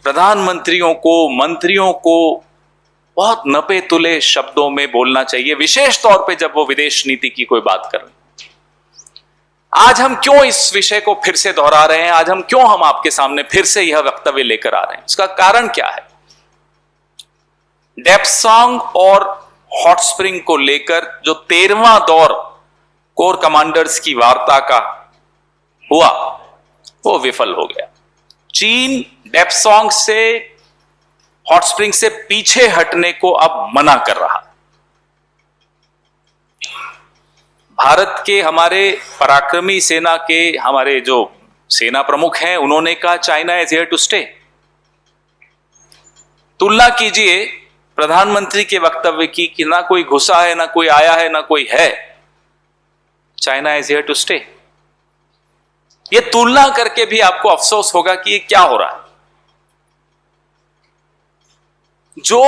प्रधानमंत्रियों को, मंत्रियों को बहुत नपे तुले शब्दों में बोलना चाहिए, विशेष तौर पे जब वो विदेश नीति की कोई बात करें। आज हम क्यों इस विषय को फिर से दोहरा रहे हैं, आज हम क्यों आपके सामने फिर से यह वक्तव्य लेकर आ रहे हैं, इसका कारण क्या है? डेप्सांग और हॉट स्प्रिंग को लेकर जो 13वां दौर कोर कमांडर्स की वार्ता का हुआ वो विफल हो गया। चीन डेप्सांग से, हॉट स्प्रिंग से पीछे हटने को अब मना कर रहा। भारत के हमारे पराक्रमी सेना के हमारे जो सेना प्रमुख हैं उन्होंने कहा China is here to stay. तुलना कीजिए प्रधानमंत्री के वक्तव्य की कि ना कोई घुसा है, ना कोई आया है, ना कोई है, China is here to stay. ये तुलना करके भी आपको अफसोस होगा कि ये क्या हो रहा है। जो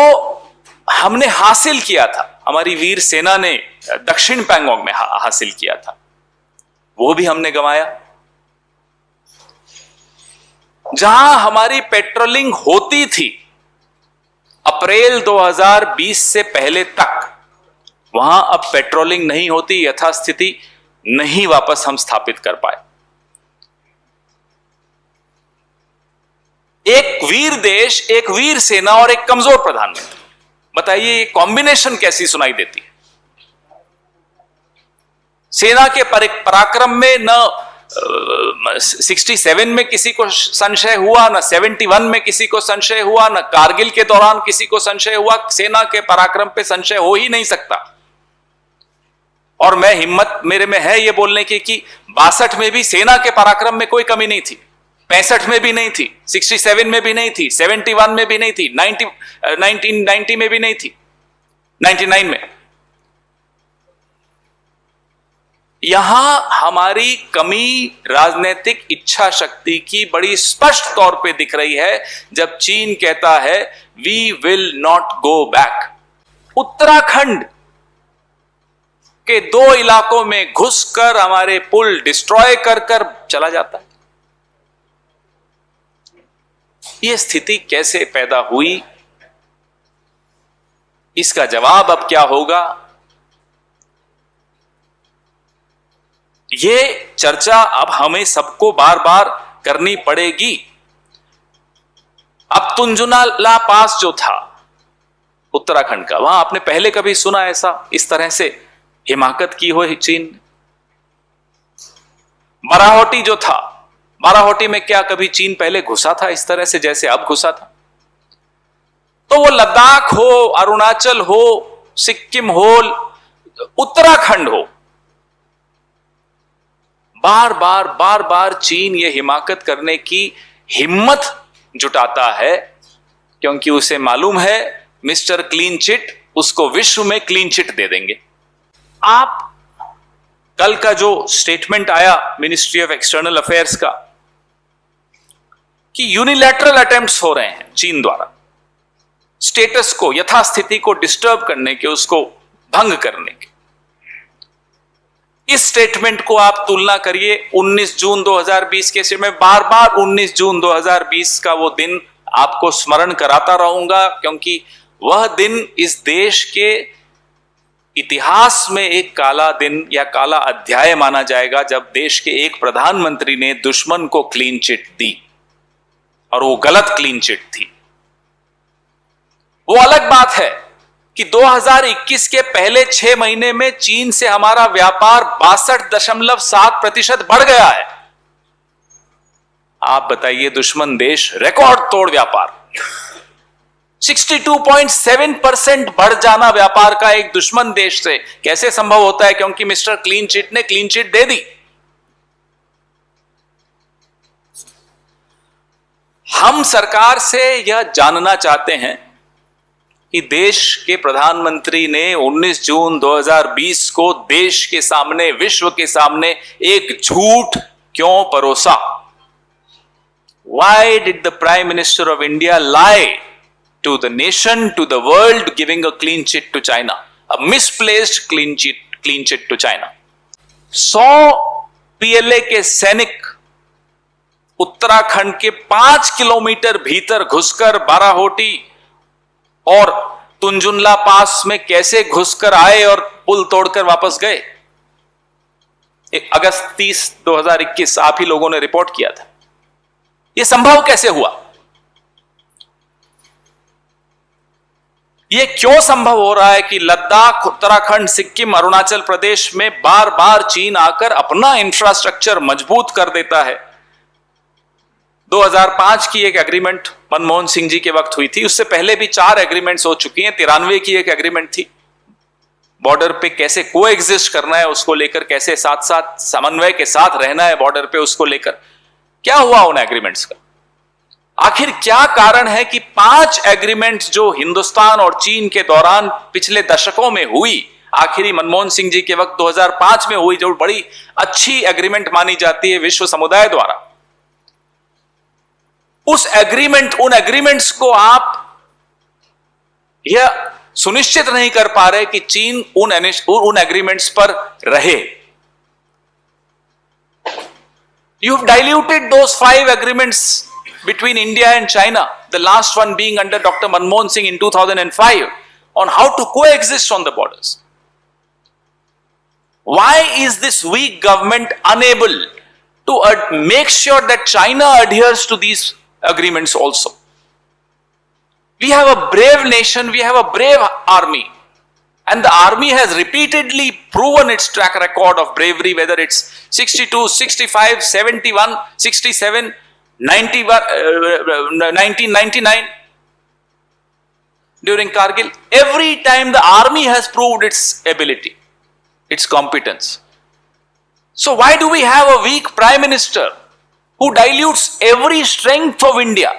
हमने हासिल किया था, हमारी वीर सेना ने दक्षिण पैंगोंग में हासिल किया था, वो भी हमने गंवाया। जहां हमारी पेट्रोलिंग होती थी अप्रैल 2020 से पहले तक, वहां अब पेट्रोलिंग नहीं होती, यथास्थिति नहीं वापस हम स्थापित कर पाए। एक वीर देश, एक वीर सेना और एक कमजोर प्रधानमंत्री, बताइए ये कॉम्बिनेशन कैसी सुनाई देती है? सेना के पराक्रम में न 67 में किसी को संशय हुआ, न 71 में किसी को संशय हुआ, न कारगिल के दौरान किसी को संशय हुआ। सेना के पराक्रम पे संशय हो ही नहीं सकता। और मैं हिम्मत मेरे में है ये बोलने की कि 62 में भी सेना के पराक्रम में कोई कमी नहीं थी, 65 में भी नहीं थी, 67 में भी नहीं थी, 71 में भी नहीं थी, 1990 में भी नहीं थी, 99 में। यहां हमारी कमी राजनीतिक इच्छा शक्ति की बड़ी स्पष्ट तौर पे दिख रही है जब चीन कहता है we will not go back. Uttarakhand के 2 इलाकों में घुसकर हमारे पुल डिस्ट्रॉय कर चला जाता है। यह स्थिति कैसे पैदा हुई, इसका जवाब अब क्या होगा, यह चर्चा अब हमें सबको बार बार करनी पड़ेगी। अब तुंजुनाला पास जो था उत्तराखंड का, वहां आपने पहले कभी सुना ऐसा इस तरह से हिमाकत की हो चीन? बाराहोटी जो था, बाराहोटी में क्या कभी चीन पहले घुसा था इस तरह से जैसे अब घुसा था? तो वो लद्दाख हो, अरुणाचल हो, सिक्किम हो, उत्तराखंड हो, बार बार चीन ये हिमाकत करने की हिम्मत जुटाता है क्योंकि उसे मालूम है मिस्टर क्लीन चिट उसको विश्व में क्लीन चिट दे देंगे। आप कल का जो स्टेटमेंट आया मिनिस्ट्री ऑफ एक्सटर्नल अफेयर्स का कि यूनिलैटरल अटेम्प्ट्स हो रहे हैं चीन द्वारा स्टेटस को, यथास्थिति को डिस्टर्ब करने के, उसको भंग करने के। इस स्टेटमेंट को आप तुलना करिए 19 जून 2020 के से। मैं बार बार 19 जून 2020 का वो दिन आपको स्मरण कराता रहूंगा क्योंकि वह दिन इस देश के इतिहास में एक काला दिन या काला अध्याय माना जाएगा जब देश के एक प्रधानमंत्री ने दुश्मन को क्लीन चिट दी और वो गलत क्लीन चिट थी। वो अलग बात है कि 2021 के पहले 6 महीने में चीन से हमारा व्यापार 62.7% बढ़ गया है। आप बताइए, दुश्मन देश रिकॉर्ड तोड़ व्यापार 62.7% बढ़ जाना व्यापार का एक दुश्मन देश से कैसे संभव होता है? क्योंकि मिस्टर क्लीन चिट ने क्लीन चिट दे दी। हम सरकार से यह जानना चाहते हैं कि देश के प्रधानमंत्री ने 19 जून 2020 को देश के सामने, विश्व के सामने एक झूठ क्यों परोसा? Why did the Prime Minister of India lie to the nation, to the world, giving a clean chit to China, a misplaced clean chit to China? 100 PLA के सैनिक उत्तराखंड के 5 किलोमीटर भीतर घुसकर बाराहोटी और तुंजुनला पास में कैसे घुसकर आए और पुल तोड़कर वापस गए। अगस्त 30, 2021 आप ही लोगों ने रिपोर्ट किया था। यह संभव कैसे हुआ? यह क्यों संभव हो रहा है कि लद्दाख, उत्तराखंड, सिक्किम, अरुणाचल प्रदेश में बार बार चीन आकर अपना इंफ्रास्ट्रक्चर मजबूत कर देता है? 2005 की एक एग्रीमेंट मनमोहन सिंह जी के वक्त हुई थी, उससे पहले भी 4 एग्रीमेंट्स हो चुकी हैं। 93 की एक एग्रीमेंट थी, बॉर्डर पे कैसे को एग्जिस्ट करना है उसको लेकर, कैसे साथ साथ समन्वय के साथ रहना है बॉर्डर पे, उसको लेकर क्या हुआ उन एग्रीमेंट्स का? आखिर क्या कारण है कि 5 एग्रीमेंट्स जो हिंदुस्तान और चीन के दौरान पिछले दशकों में हुई, आखिरी मनमोहन सिंह जी के वक्त 2005 में हुई, जो बड़ी अच्छी एग्रीमेंट मानी जाती है विश्व समुदाय द्वारा, उन एग्रीमेंट्स को आप यह सुनिश्चित नहीं कर पा रहे कि चीन उन एग्रीमेंट्स पर रहे। You have diluted those 5 agreements between India and China, the last one being under Dr. Manmohan Singh in 2005, on how to coexist on the borders. Why is this weak government unable to make sure that China adheres to these agreements also? We have a brave nation, we have a brave army, and the army has repeatedly proven its track record of bravery, whether it's 62, 65, 71, 67, 1999 during Kargil. Every time the army has proved its ability, its competence. So why do we have a weak prime minister who dilutes every strength of India?